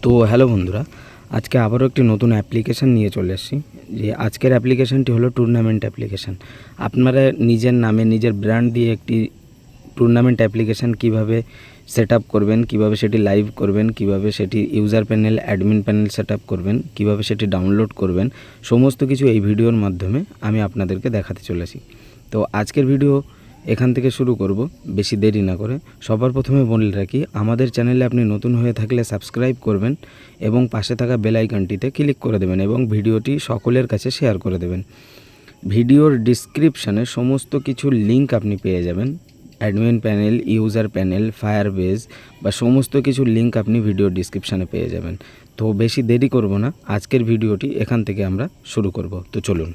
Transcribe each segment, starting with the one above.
তো হ্যালো বন্ধুরা, আজকে আবারও একটি নতুন অ্যাপ্লিকেশান নিয়ে চলে এসেছি। যে আজকের অ্যাপ্লিকেশানটি হলো টুর্নামেন্ট অ্যাপ্লিকেশান। আপনারা নিজের নামে নিজের ব্র্যান্ড দিয়ে একটি টুর্নামেন্ট অ্যাপ্লিকেশান কীভাবে সেট আপ করবেন, কীভাবে সেটি লাইভ করবেন, কীভাবে সেটি user panel admin panel set up করবেন, কীভাবে সেটি ডাউনলোড করবেন, সমস্ত কিছু এই ভিডিওর মাধ্যমে আমি আপনাদেরকে দেখাতে চলেছি। তো আজকের ভিডিও এখান থেকে শুরু করব, বেশি দেরি না করে। সবার প্রথমে বলে রাখি, আমাদের চ্যানেলে আপনি নতুন হয়ে থাকলে সাবস্ক্রাইব করবেন এবং পাশে থাকা বেল আইকনটিতে ক্লিক করে দেবেন এবং ভিডিওটি সকলের কাছে শেয়ার করে দেবেন। ভিডিওর ডিসক্রিপশানে সমস্ত কিছু লিঙ্ক আপনি পেয়ে যাবেন। Admin panel, user panel, Firebase বা সমস্ত কিছু লিঙ্ক আপনি ভিডিওর ডিসক্রিপশানে পেয়ে যাবেন। তো বেশি দেরি করব না, আজকের ভিডিওটি এখান থেকে আমরা শুরু করব। তো চলুন।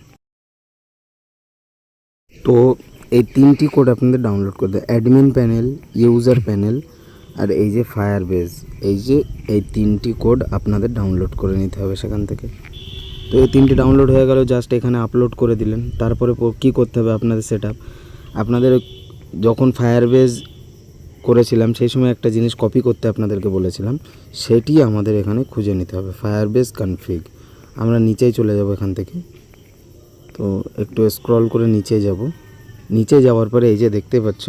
তো এই তিনটি কোড আপনাদের ডাউনলোড করতে হবে, অ্যাডমিন প্যানেল, ইউজার প্যানেল আর এই যে ফায়ারবেজ, এই তিনটি কোড আপনাদের ডাউনলোড করে নিতে হবে সেখান থেকে। তো এই তিনটি ডাউনলোড হয়ে গেল, জাস্ট এখানে আপলোড করে দিলেন। তারপরে কী করতে হবে আপনাদের আপনাদের যখন ফায়ারবেজ করেছিলাম সেই সময় একটা জিনিস কপি করতে আপনাদেরকে বলেছিলাম, সেটি আমাদের এখানে খুঁজে নিতে হবে, ফায়ারবেজ কনফিগ। আমরা নিচেই চলে যাব এখান থেকে। তো একটু স্ক্রল করে নিচে যাওয়ার পরে এই যে দেখতে পাচ্ছ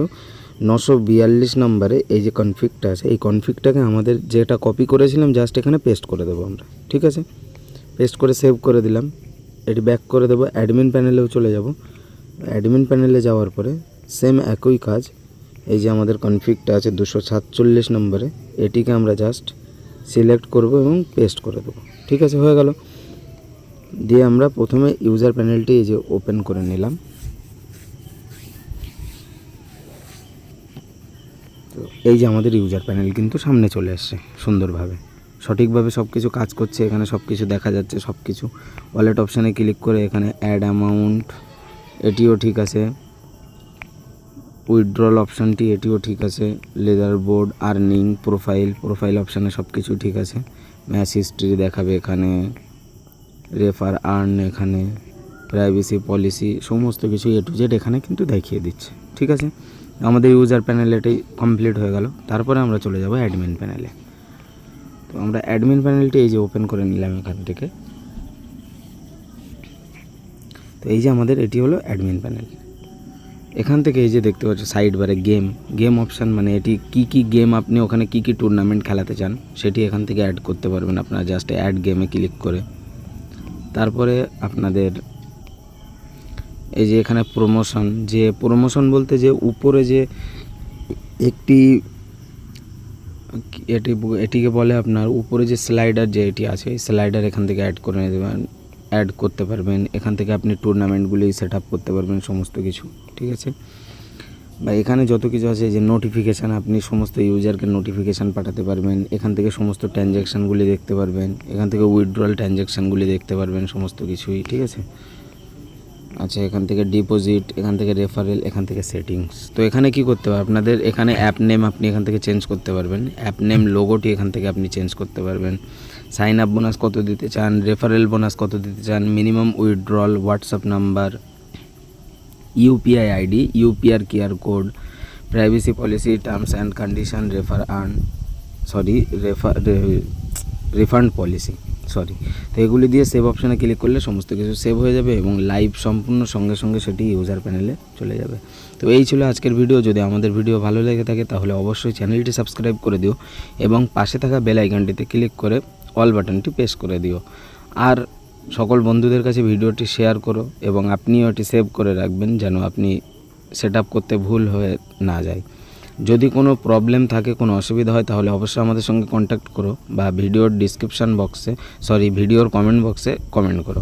942 নম্বরে এই যে কনফিগটা আছে, এই কনফিগটাকে আমাদের যেটা কপি করেছিলাম জাস্ট এখানে পেস্ট করে দেবো আমরা। ঠিক আছে, পেস্ট করে সেভ করে দিলাম। এটি ব্যাক করে দেবো, অ্যাডমিন প্যানেলেও চলে যাব। অ্যাডমিন প্যানেলে যাওয়ার পরে সেম একই কাজ, এই যে আমাদের কনফিগটা আছে 247 নম্বরে, এটিকে আমরা জাস্ট সিলেক্ট করব এবং পেস্ট করে দেবো। ঠিক আছে, হয়ে গেল। দিয়ে আমরা প্রথমে ইউজার প্যানেলটি এই যে ওপেন করে নিলাম। তো এই যে আমাদের ইউজার প্যানেল কিন্তু সামনে চলে আসছে সুন্দরভাবে, সঠিকভাবে সব কিছু কাজ করছে। এখানে সব কিছু দেখা যাচ্ছে, সব কিছু। ওয়ালেট অপশানে ক্লিক করে এখানে অ্যাড অ্যামাউন্ট, এটিও ঠিক আছে। উইথড্রল অপশানটি এটিও ঠিক আছে। লেদার বোর্ড, আর্নিং, প্রোফাইল অপশানে সব কিছু ঠিক আছে। ম্যাচ হিস্ট্রি দেখাবে এখানে, রেফার আর্ন, এখানে প্রাইভেসি পলিসি, সমস্ত কিছু এ টু জেড এখানে কিন্তু দেখিয়ে দিচ্ছে। ঠিক আছে, আমাদের ইউজার প্যানেল এটাই কমপ্লিট হয়ে গেল। তারপরে আমরা চলে যাব অ্যাডমিন প্যানেলে। তো আমরা অ্যাডমিন প্যানেলটি এই যে ওপেন করে নিলাম এখান থেকে। তো এই যে আমাদের এটি হলো অ্যাডমিন প্যানেল। এখান থেকে এই যে দেখতে পাচ্ছ সাইড বারে গেম অপশান, মানে এটি কি গেম আপনি ওখানে কি টুর্নামেন্ট খেলাতে চান সেটি এখান থেকে অ্যাড করতে পারবেন আপনারা জাস্ট অ্যাড গেমে ক্লিক করে। তারপরে আপনাদের এই যে এখানে প্রমোশন বলতে যে উপরে যে একটি এটিকে বলে আপনার উপরে যে স্লাইডার যে এটি আছে, এই স্লাইডার এখান থেকে অ্যাড করতে পারবেন। এখান থেকে আপনি টুর্নামেন্টগুলি সেট আপ করতে পারবেন সমস্ত কিছু। ঠিক আছে, বা এখানে যত কিছু আছে যে নোটিফিকেশান, আপনি সমস্ত ইউজারকে নোটিফিকেশান পাঠাতে পারবেন। এখান থেকে সমস্ত ট্রানজ্যাকশানগুলি দেখতে পারবেন, এখান থেকে উইথড্রল ট্রানজ্যাকশানগুলি দেখতে পারবেন সমস্ত কিছুই। ঠিক আছে, আচ্ছা, এখান থেকে ডিপোজিট, এখান থেকে রেফারেল, এখান থেকে সেটিংস। তো এখানে কি করতে হবে আপনাদের, এখানে অ্যাপ নেম আপনি এখান থেকে চেঞ্জ করতে পারবেন। অ্যাপ নেম লোগোটি এখান থেকে আপনি চেঞ্জ করতে পারবেন। সাইন আপ বোনাস কত দিতে চান, রেফারেল বোনাস কত দিতে চান, minimum withdrawal, WhatsApp number, UPI ID, UPR QR code, privacy policy, terms and condition, refund policy. তো এগুলি দিয়ে সেভ অপশানে ক্লিক করলে সমস্ত কিছু সেভ হয়ে যাবে এবং লাইভ সম্পূর্ণ সঙ্গে সঙ্গে সেটি ইউজার প্যানেলে চলে যাবে। তো এই ছিল আজকের ভিডিও। যদি আমাদের ভিডিও ভালো লেগে থাকে তাহলে অবশ্যই চ্যানেলটি সাবস্ক্রাইব করে দিও এবং পাশে থাকা বেল আইকনটিতে ক্লিক করে অল বাটনটি প্রেস করে দিও। আর সকল বন্ধুদের কাছে ভিডিওটি শেয়ার করো এবং আপনিও এটি সেভ করে রাখবেন যেন আপনি সেট আপ করতে ভুল হয়ে না যায়। যদি কোনো প্রবলেম থাকে, কোনো অসুবিধা হয় তাহলে অবশ্যই আমাদের সঙ্গে কন্ট্যাক্ট করো বা ভিডিওর কমেন্ট বক্সে কমেন্ট করো।